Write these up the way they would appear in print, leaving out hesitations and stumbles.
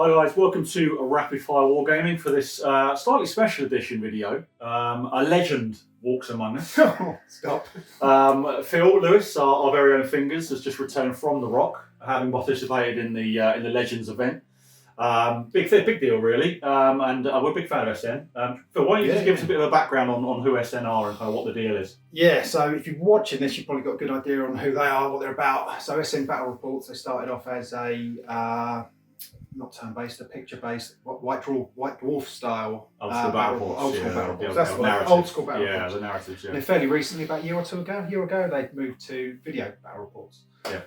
Hi guys, welcome to a Rapid Fire Wargaming for this slightly special edition video. A legend walks among us. Stop. Phil Lewis, our very own Fingers, has just returned from the Rock, having participated in the Legends event. Big deal really, and we're a big fan of SN. Phil, why don't you just give us a bit of a background on who SN are and what the deal is? Yeah, so if you're watching this, you've probably got a good idea on who they are, what they're about. So SN Battle Reports, they started off as a not turn-based, a picture-based, white dwarf style. Old school battle reports. Old school battle reports. That's what old school battle reports. reports. Yeah, the narratives. Yeah. And fairly recently, about a year ago, they moved to video battle reports. Yeah.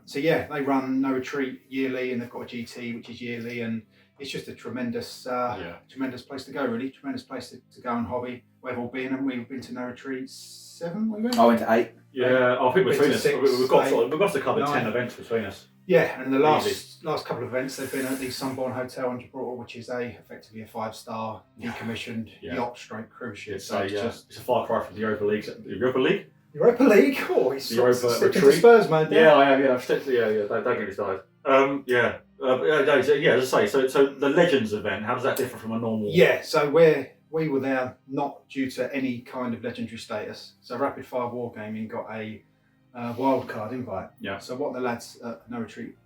So yeah, they run No Retreat yearly, and they've got a GT which is yearly, and it's just a tremendous place to go. Really, tremendous place to go and hobby. We've all been, and we've been to No Retreat 7. We went. I went to 8. Yeah, I think between us, 6, we've got 8, to cover 10 events between us. Yeah, and the last couple of events they've been at the Sunborn Hotel in Gibraltar, which is effectively a 5-star decommissioned yacht stroke cruise ship. It's a far cry from the Europa League. Europa League? Europa League? Oh, he's Europa sticking to Spurs, man. Yeah, I am. Yeah, don't get me started. As I say, so the Legends event, how does that differ from a normal? Yeah, so we were there not due to any kind of legendary status. So Rapid Fire Wargaming got a wildcard invite. Yeah. So what the lads at No Retreat,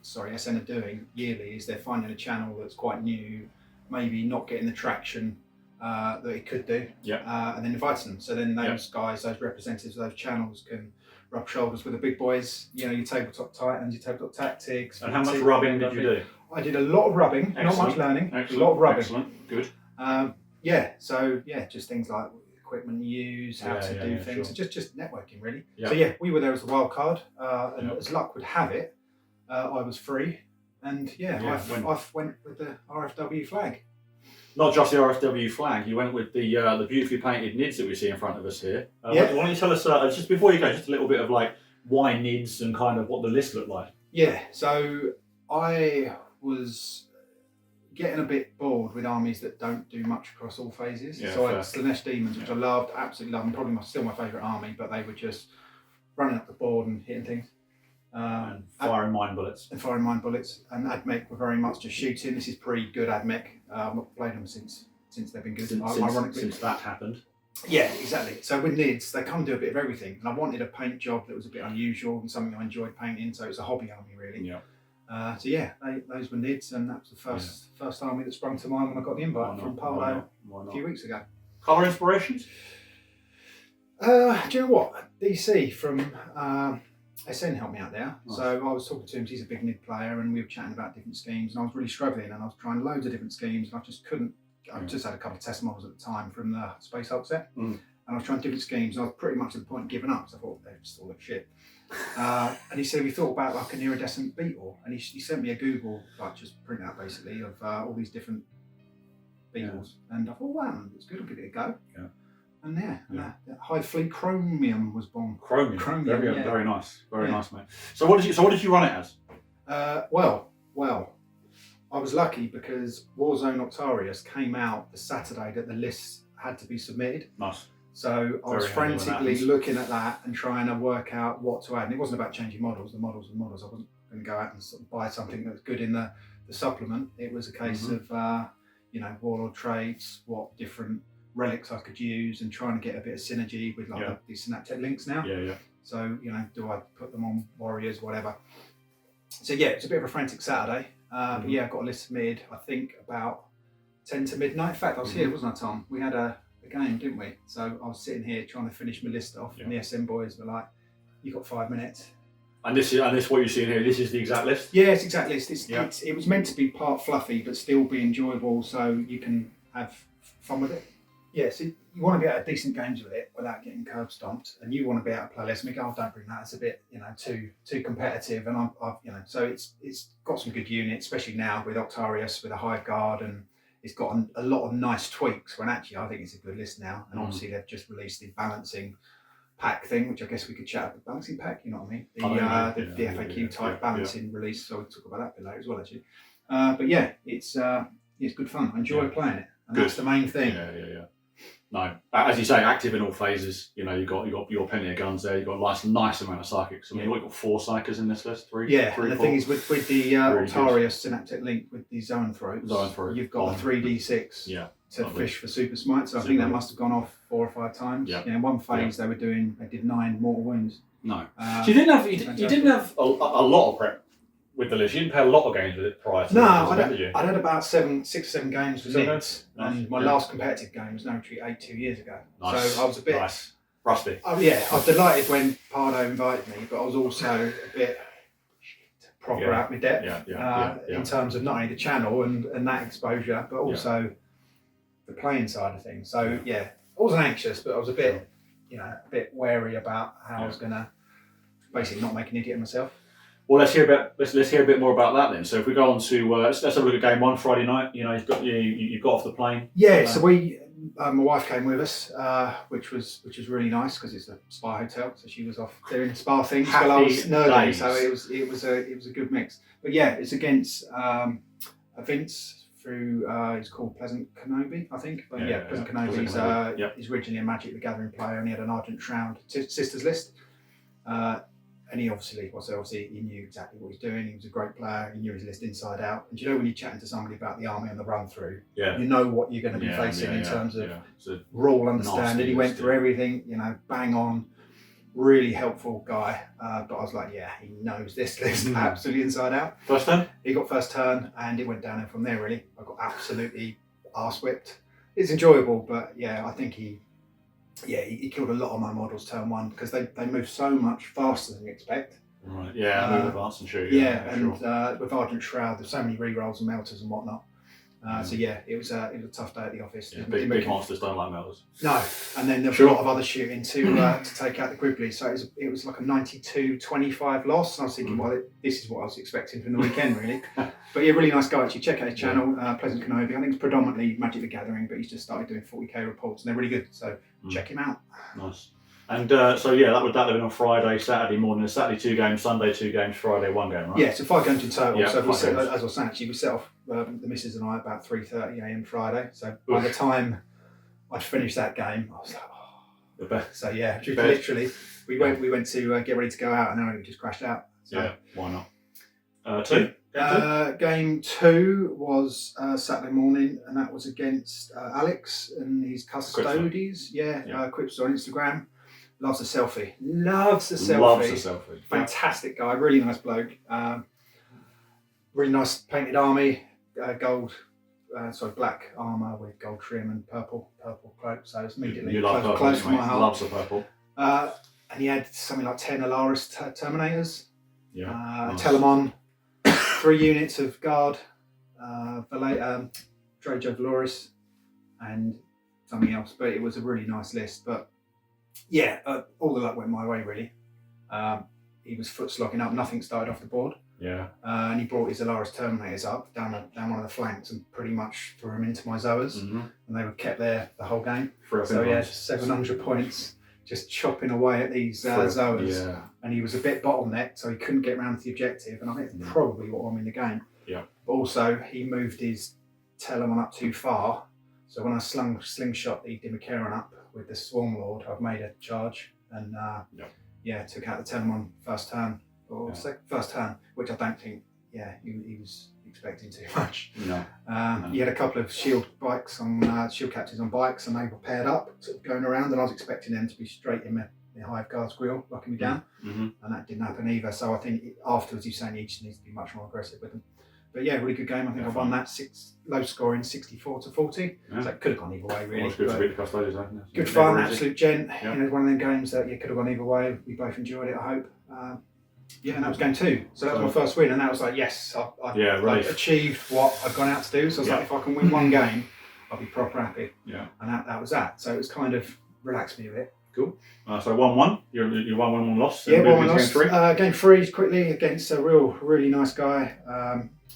SN are doing yearly is they're finding a channel that's quite new, maybe not getting the traction that it could do. Yeah. And then inviting them. So then those guys, those representatives of those channels can rub shoulders with the big boys, you know, your tabletop Titans, your tabletop Tactics. And how much rubbing did you do? I did a lot of rubbing, not much learning. Excellent. A lot of rubbing. Excellent. Good. Just things like equipment you use, how to do things, sure. just networking really. Yeah. So we were there as a wild card, and as luck would have it, I was free, and I went with the RFW flag. Not just the RFW flag, you went with the beautifully painted NIDs that we see in front of us here. Why don't you tell us, just before you go, just a little bit of like why NIDs and kind of what the list looked like? Yeah, so I was getting a bit bored with armies that don't do much across all phases. Yeah, so I had Slanesh Demons, which I loved, absolutely loved, and probably still my favourite army, but they were just running up the board and hitting things. And firing mine bullets. And AdMech were very much just shooting. This is pretty good AdMech. I've not played them since they've been good. Since that happened. Yeah, exactly. So with NIDs, they come and do a bit of everything. And I wanted a paint job that was a bit unusual and something I enjoyed painting, so it's a hobby army really. Yeah. Those were NIDs, and that was the first army that sprung to mind when I got the invite from Polo a few weeks ago. Colour inspirations? Do you know what? DC from SN helped me out there. Nice. So I was talking to him, he's a big NID player, and we were chatting about different schemes, and I was really struggling, and I was trying loads of different schemes, and I just couldn't. I just had a couple of test models at the time from the Space Hulk set, and I was trying different schemes, and I was pretty much at the point of giving up, so I thought, they just all look shit. And he said, we thought about like an iridescent beetle, and he sent me a Google, like just print out basically, of all these different beetles, and I thought, wow, it's good, I'll give it a go. Yeah. And that Hive Fleet Chromium was born. Chromium. Very nice. Very nice, mate. So what did you run it as? Well, I was lucky because Warzone Octarius came out the Saturday that the list had to be submitted. Nice. So I was frantically looking at that and trying to work out what to add. And it wasn't about changing models. The models were models. I wasn't going to go out and sort of buy something that was good in the supplement. It was a case of Warlord traits, what different relics I could use, and trying to get a bit of synergy with these synaptic links now. Yeah. So do I put them on warriors, whatever. So it's a bit of a frantic Saturday. But I got a list submitted, I think about 10 to midnight. In fact, I was here, wasn't I, Tom? We had a game, didn't we? So I was sitting here trying to finish my list off, and the SM boys were like, "You got 5 minutes." And this what you're seeing here. This is the exact list. Yeah, it's exact list. It was meant to be part fluffy, but still be enjoyable, so you can have fun with it. Yeah, so you want to be able to have decent games with it without getting curb stomped, and you want to be able to play less. And we go, don't bring that. It's a bit, too competitive. And so it's got some good units, especially now with Octarius, with a Hive Guard, and it's got a lot of nice tweaks. When actually, I think it's a good list now. And obviously, they've just released the balancing pack thing, which I guess we could chat about. Balancing pack, you know what I mean? The FAQ type balancing release. So we'll talk about that a bit later as well, actually. But it's good fun. I enjoy playing it, and that's the main thing. Yeah. No, as you say, active in all phases. You know, you've got your plenty of guns there. You've got a nice amount of psychics. I mean, you've got 4 psychers in this list. Three. Yeah, three, and the 4. thing is with the Altaria Synaptic Link with the Zoanthropes, you've got a 3d6 to fish for Super Smite. So I think that must have gone off 4 or 5 times. Yeah, in one phase they did 9 mortal wounds. No, so you didn't have a lot of prep with the list. You didn't play a lot of games with it prior to I'd had about 6 or 7 games with it, and my last competitive game was No Retreat 8 2 years ago. Nice. So I was a bit rusty. I was delighted when Pardo invited me, but I was also a bit proper out my depth in terms of not only the channel and that exposure, but also the playing side of things. So I wasn't anxious, but I was a bit, a bit wary about how I was gonna basically not make an idiot of myself. Well, let's hear a bit more about that then. So if we go on to let's have a look at game 1 Friday night. You know, you've got off the plane. Yeah, so we my wife came with us, which was really nice because it's a spa hotel. So she was off doing spa things while I was nerding. So it was a good mix. But yeah, it's against Vince through it's called Pleasant Kenobi, I think. But Pleasant Kenobi is originally a Magic the Gathering player, and he had an Ardent Shroud Sisters list. And he obviously he knew exactly what he was doing. He was a great player. He knew his list inside out. And you know when you're chatting to somebody about the army on the run through, you know what you're going to be facing in terms of rule understanding. He went through everything, bang on. Really helpful guy. But I was like, he knows this list absolutely inside out. First turn? He got first turn, and it went down from there. Really, I got absolutely arse whipped. It's enjoyable, but I think he killed a lot of my models turn 1 because they move so much faster than you expect. Right. Yeah, move advance and shoot. With Ardent Shroud, there's so many rerolls and melters and whatnot. So it was a tough day at the office. Yeah, big monsters don't like melters. No, and then there was a lot of other shooting to take out the Gribbly. So it was like a 92-25 loss. And I was thinking, well, this is what I was expecting from the weekend, really. But really nice guy. Actually, check out his channel, Pleasant Kenobi. I think it's predominantly Magic the Gathering, but he's just started doing 40k reports, and they're really good. So check him out. Nice. And that would have been on Friday, Saturday morning, Saturday 2 games, Sunday 2 games, Friday 1 game, right? Yeah, so 5 games in total. So as I was saying, actually, we set off the missus and I about 3:30 a.m. Friday. So by the time I'd finished that game, I was like, the best. So literally, we went to get ready to go out, and then we just crashed out. So, why not? 2. Game 2 was Saturday morning, and that was against Alex and his Custodes. Quips on Instagram. Loves a selfie. Loves a selfie. Fantastic guy. Really nice bloke. Really nice painted army. Black armour with gold trim and purple cloak. So it's immediately close to my heart. Loves the purple. And he had something like 10 Alaris Terminators. Nice. Telemon. 3 units of guard. Drajo Valoris. And something else. But it was a really nice list. But all the luck went my way, really. He was foot slogging up, nothing started off the board. And he brought his Alaris Terminators up down one of the flanks and pretty much threw them into my Zoas. And they were kept there the whole game. So he had 700 points just chopping away at these Zoas. And he was a bit bottlenecked, so he couldn't get around to the objective. And I think that's probably what won him the game. But also, he moved his Telemon up too far. So when I slingshot the Dimmacaron up with the Swarmlord, I've made a charge and took out the Telemon first turn, first turn, which I don't think he was expecting too much. He had a couple of shield captains on bikes, and they were paired up, sort of going around, and I was expecting them to be straight in the Hive Guard's grill, locking me down, and that didn't happen either. So I think afterwards he's saying he just needs to be much more aggressive with them. But really good game. I think I won that low scoring 64-40. So it could have gone either way, really. Well, it's good to beat the Custodes, isn't it? Good fun, absolute gent. One of them games that could have gone either way. We both enjoyed it, I hope. And that was game 2. So that was my first win, and that was like, yes, I achieved what I'd gone out to do. So I was like, if I can win one game, I'll be proper happy. And that was that. So it was kind of relaxed me a bit. Cool. So 1-1. You 1-1 loss. So 1-1 loss. Game 3 quickly against a really nice guy,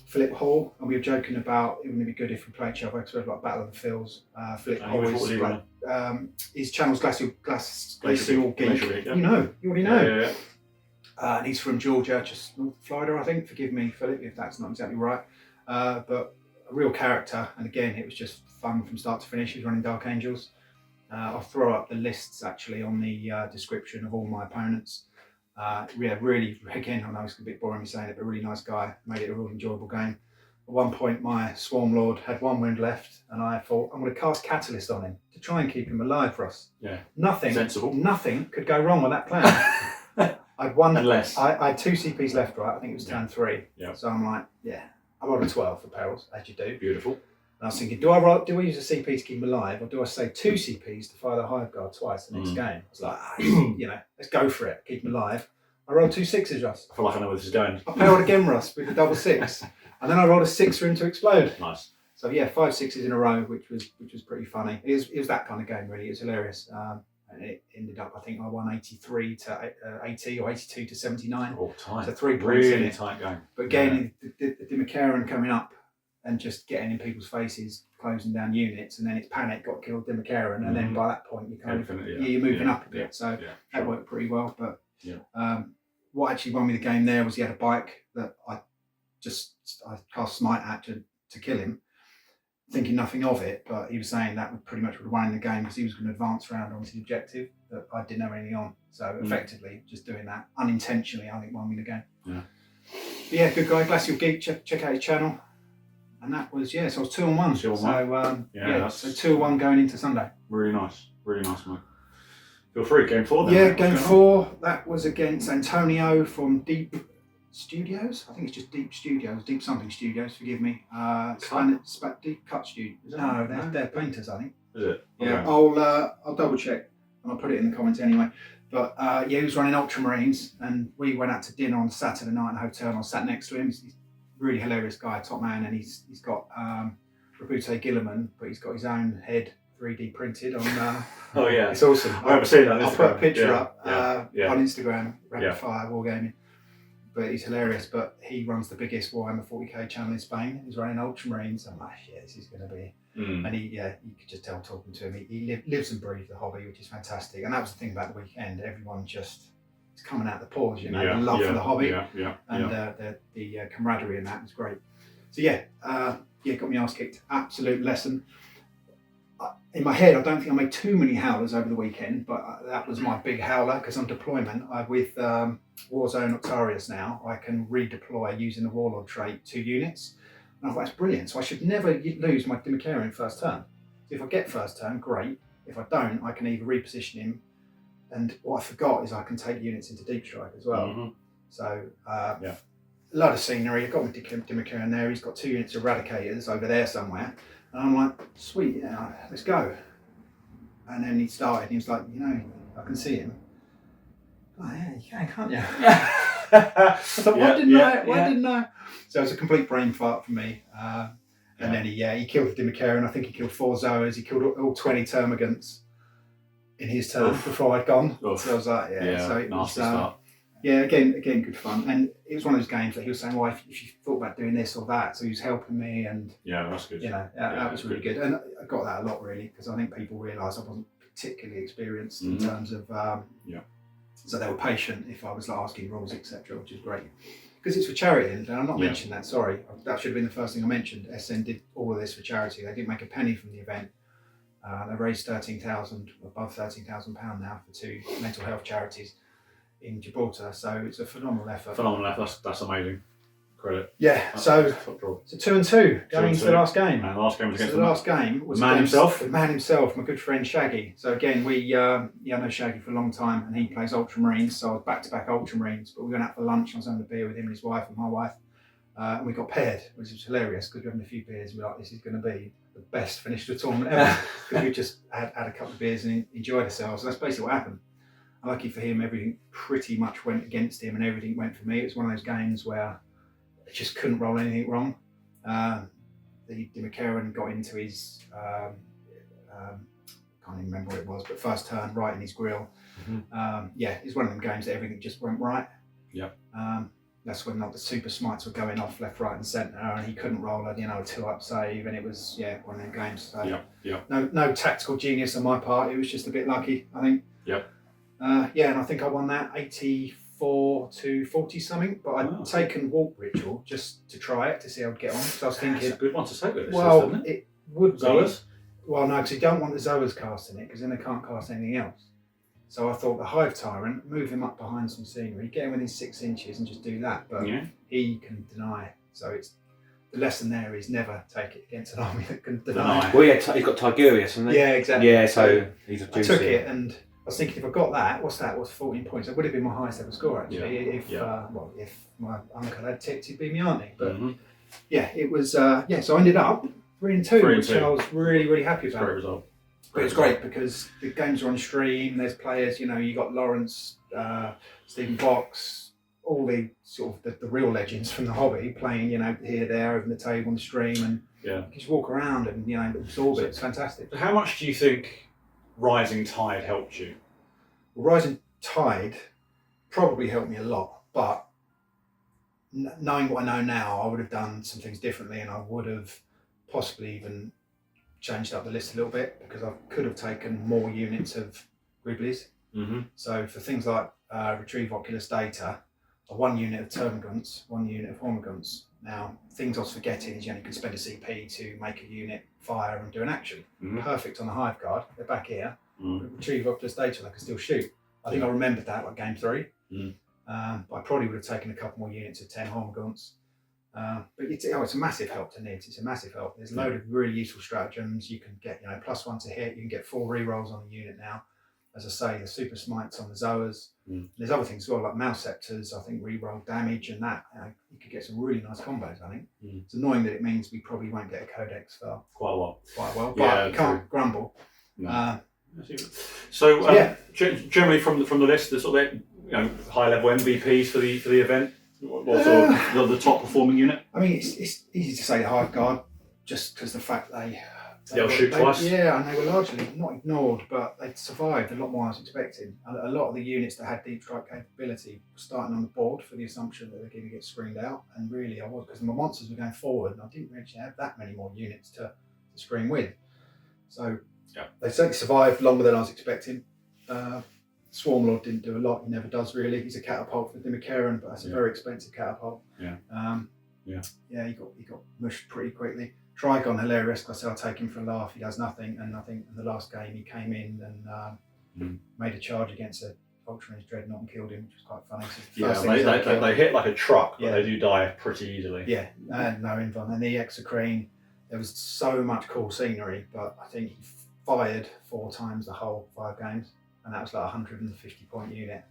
Philip Hall, and we were joking about it wouldn't be good if we played each other because we had like Battle of the Fields. Philip Hall is his channel's Glacial Geek. Geek, You already know. And he's from Georgia, just North Florida, I think. Forgive me, Philip, if that's not exactly right. But a real character, and again, it was just fun from start to finish. He was running Dark Angels. I'll throw up the lists actually on the description of all my opponents. Yeah, really, again, I know it's a bit boring me saying it, but really nice guy. Made it a real enjoyable game. At one point, my Swarmlord had 1 wound left, and I thought, I'm going to cast Catalyst on him to try and keep him alive for us. Yeah. Sensible. Nothing could go wrong with that plan. I'd won. Unless. I had 2 CPs left, right? I think it was turn 3. Yeah. So I'm like, yeah, I rolled a 12 for perils, as you do. Beautiful. And I was thinking, do I use a CP to keep him alive, or do I say 2 CPs to fire the Hive Guard twice the next game? I was like, let's go for it, keep him alive. I rolled 2 6s, Russ. I feel like I know where this is going. I failed again, Russ, with a double 6. And then I rolled a 6 for him to explode. Nice. So yeah, 5 6s in a row, which was pretty funny. It was that kind of game, really. It was hilarious. And it ended up, I think I won 83 to 80 or 82 to 79. Oh, tight. So 3 points really in it. Tight game. But again, the Dimakaran coming up and just getting in people's faces, closing down units, and then it's panic, got killed Dimakaran, and then by that point you kind of you're moving up a bit. So that worked pretty well. But what actually won me the game there was he had a bike that I cast Smite at to kill him, thinking nothing of it, but he was saying that would pretty much would have won the game because he was going to advance round onto the objective that I didn't know anything on. So effectively, just doing that unintentionally, I think won me the game. Yeah. But yeah, good guy, Glacial Geek. Check out his channel. And that was so I was 2 on 1. So so 2 on 1 going into Sunday. Really nice, mate. Feel free, game 4 then. Yeah, game 4. That was against Antonio from Deep Studios. I think it's just Deep Studios, Deep something Studios. Forgive me. Deep Cut Studios. No, they're painters, I think. Is it? Yeah, okay. I'll double check and I'll put it in the comments anyway. But he was running Ultramarines, and we went out to dinner on Saturday night in a hotel, and I sat next to him. He's a really hilarious guy, top man, and he's got Rabute Gilliman, but he's got his own head 3D printed on. Oh yeah, it's awesome. I haven't seen that. I'll put a picture up on Instagram, Rapid Fire Wargaming. But he's hilarious. But he runs the biggest Warhammer 40k channel in Spain. He's running Ultramarines. I'm like, this is going to be. And you could just tell talking to him. He lives and breathes the hobby, which is fantastic. And that was the thing about the weekend. Everyone just is coming out the pores, the love for the hobby, and the camaraderie in that was great. So got my ass kicked. Absolute lesson. In my head, I don't think I made too many howlers over the weekend, but that was my big howler because on deployment, with Warzone Octarius now, I can redeploy using the Warlord trait 2 units. And I thought that's brilliant. So I should never lose my Dimakaran first turn. So if I get first turn, great. If I don't, I can either reposition him. And what I forgot is I can take units into Deep Strike as well. Mm-hmm. So a lot of scenery. I've got my Dimakaran there. He's got 2 units of Eradicators over there somewhere. And I'm like, sweet, let's go. And then he started, and he was like, I can see him. Oh, yeah, you can, can't you? I thought, why didn't I? So it was a complete brain fart for me. And then he killed the Dimakaran. I think he killed 4 Zoas. He killed all 20 Termagants in his turn before I'd gone. So I was like, so it was, start. Again, good fun. And it was one of those games that he was saying, well, if you thought about doing this or that, so he was helping me, and that's good. That was really good. And I got that a lot really because I think people realised I wasn't particularly experienced in terms of so they were patient if I was asking rules, etc., which is great. Because it's for charity, and I'm not mentioning that, sorry. That should have been the first thing I mentioned. SN did all of this for charity. They didn't make a penny from the event. They raised above £13,000 now for 2 mental health charities in Gibraltar, so it's a phenomenal effort. That's amazing. Credit. That's 2 and 2 going into the last game. And the last game was against the man himself, my good friend Shaggy. So again, I know Shaggy for a long time, and he plays Ultramarines, so I was back-to-back Ultramarines, but we went out for lunch. I was having a beer with him and his wife and my wife, and we got paired, which was hilarious because we were having a few beers and we were like, this is going to be the best finish to a tournament ever, because we just had a couple of beers and enjoyed ourselves. So that's basically what happened. Lucky for him, everything pretty much went against him and everything went for me. It was one of those games where I just couldn't roll anything wrong. The Dimakaran got into his, can't even remember what it was, but first turn right in his grill. Mm-hmm. It's one of them games that everything just went right. That's when the super smites were going off left, right and centre, and he couldn't roll a 2-up save, and it was one of them games. So no tactical genius on my part. It was just a bit lucky, I think. And I think I won that 84 to 40 something, but I'd taken Warp Ritual just to try it to see how I'd get on. So I was thinking, it's a good one to take with this. Well, it would be. Well, no, because you don't want the Zoas casting it, because then they can't cast anything else. So I thought the Hive Tyrant, move him up behind some scenery, get him within 6 inches and just do that. But he can deny. So it's the lesson there is never take it against an army that can deny. Well, yeah, he's got Tigurius, hasn't he? Yeah, exactly. Yeah, so he's a juicy. I took it, and I was thinking, if I got that, what's 14 points? That would have been my highest ever score, actually. If my uncle had tipped, he'd be my auntie. But it was, so I ended up 3-2, which I was really, really happy about. Great result. But it's great because the games are on stream, there's players, you got Lawrence, Stephen Box, all the sort of the real legends from the hobby playing, here, there, over the table on the stream, and you just walk around and, absorb it. It's fantastic. How much do you think Rising Tide helped you? Rising Tide probably helped me a lot, but knowing what I know now, I would have done some things differently, and I would have possibly even changed up the list a little bit, because I could have taken more units of Griblies. So for things like retrieve oculus data, 1 unit of Termagants, 1 unit of Hormagaunts. Now, things I was forgetting is you only can spend a CP to make a unit fire and do an action. Perfect on the Hive guard. They're back here. Retrieve oculus data, they can still shoot. I think I remembered that like game 3. But I probably would have taken a couple more units of 10 Hormagaunts. But it's a massive help to Nids. It's a massive help. There's a load of really useful stratagems. You can get +1 to hit. You can get 4 rerolls on the unit now. As I say, the super smites on the Zoas. There's other things as well, like mouse scepters. I think reroll damage and that. You could get some really nice combos. I think it's annoying that it means we probably won't get a codex for quite a while. But you can't grumble. No. Generally from the list, the sort of high level MVPs for the event. What sort of the top performing unit? I mean, it's easy to say the Hive Guard, just because the fact they'll shoot twice. Yeah, and they were largely not ignored, but they survived a lot more than I was expecting. A lot of the units that had deep strike capability were starting on the board for the assumption that they're going to get screened out, and really I was, because my monsters were going forward, and I didn't actually have that many more units to screen with. So they certainly survived longer than I was expecting. Swarmlord didn't do a lot. He never does really. He's a catapult for Dimikaran, but that's a very expensive catapult. He got mushed pretty quickly. Trigon, hilarious, because I said I'll take him for a laugh. He does nothing, and I think in the last game he came in and made a charge against a Ultramarine Dreadnought and killed him, which was quite funny. They hit like a truck, but they do die pretty easily. Yeah, and no invuln. And the Exocrine, there was so much cool scenery, but I think he fired 4 times the whole 5 games. And that was like a 150 point unit.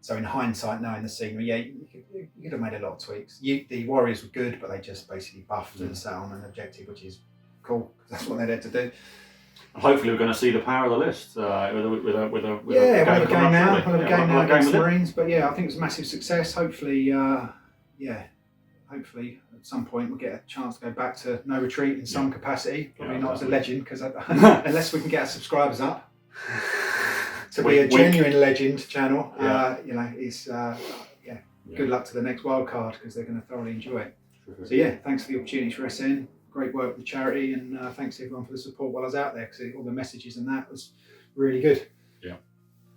So in hindsight, knowing the scenery, you could have made a lot of tweaks. The Warriors were good, but they just basically buffed and sat on an objective, which is cool, because that's what they're there to do. Hopefully we're going to see the power of the list with a we'll have a game now. We'll have a game now against the Marines. But I think it's a massive success. Hopefully, hopefully at some point we'll get a chance to go back to no retreat in some capacity. Probably not as a legend, because unless we can get our subscribers up. To be a genuine legend channel, is good luck to the next wild card, because they're going to thoroughly enjoy it. So thanks for the opportunity for SN. Great work with the charity, and thanks to everyone for the support while I was out there, because all the messages and that was really good.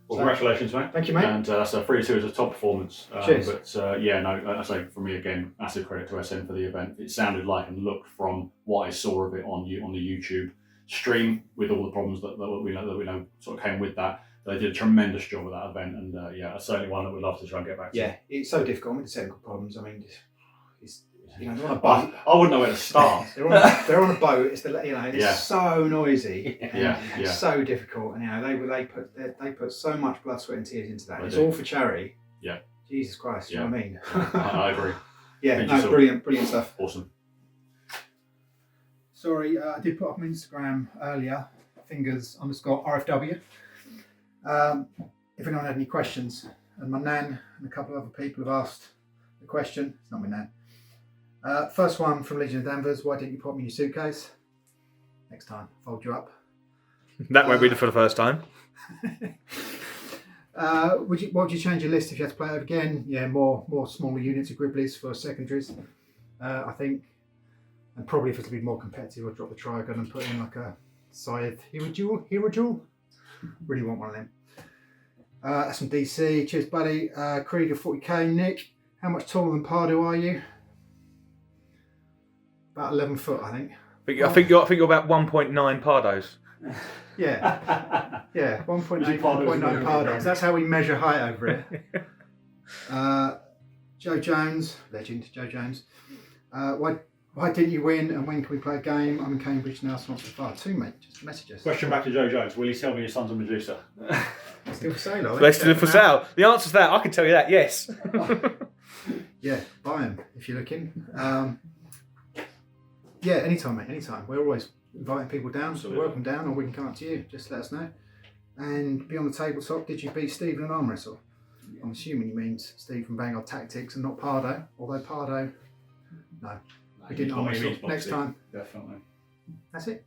Well, congratulations, mate. Thank you, mate. And so 3-2 is a top performance. Cheers. But I say for me again, massive credit to SN for the event. It sounded like and looked from what I saw of it on the YouTube stream, with all the problems that we know sort of came with that. They did a tremendous job with that event, and certainly one that we'd love to try and get back to. Yeah, it's so difficult with the technical problems. I mean, they're on a boat. I wouldn't know where to start. they're on a boat. It's so noisy. It's so difficult. And they put so much blood, sweat, and tears into that. It's all for charity. Yeah. Jesus Christ, you know what I mean? I agree. Brilliant stuff. Awesome. Sorry, I did put up on Instagram earlier, fingers_RFW. If anyone had any questions, and my nan and a couple of other people have asked the question. It's not my nan. First one from Legion of Danvers: why didn't you put me in your suitcase? Next time, fold you up. That won't be for the first time. What would you change your list if you had to play it again? Yeah, more smaller units of Griblies for secondaries, I think. And probably if it's to be more competitive, I'd drop the Trigon and put in like a Scythe Hero Jewel. Really want one of them. That's from DC. Cheers, buddy. Krieger 40k. Nick, how much taller than Pardo are you? About 11 foot, I think. I think you're about 1.9 Pardos. Yeah, yeah, 1.8, Is it Pardos? 1.9 Pardos. That's how we measure height over here. Joe Jones, legend, Joe Jones. Why didn't you win, and when can we play a game? I'm in Cambridge now, so not so far. 2, mate, just message us. Question back to Joe Jones. Will you sell me your Sons of Medusa? Still for sale, are they? They're still for sale. The answer to that, I can tell you that, yes. Yeah, buy them if you're looking. Yeah, anytime, mate, anytime. We're always inviting people down, so welcome down, or we can come up to you. Just let us know. And be on the tabletop. Did you beat Steve in an arm wrestle? I'm assuming he means Steve from Vanguard Tactics and not Pardo. Although Pardo, no, we didn't arm wrestle. Next time. Definitely. That's it.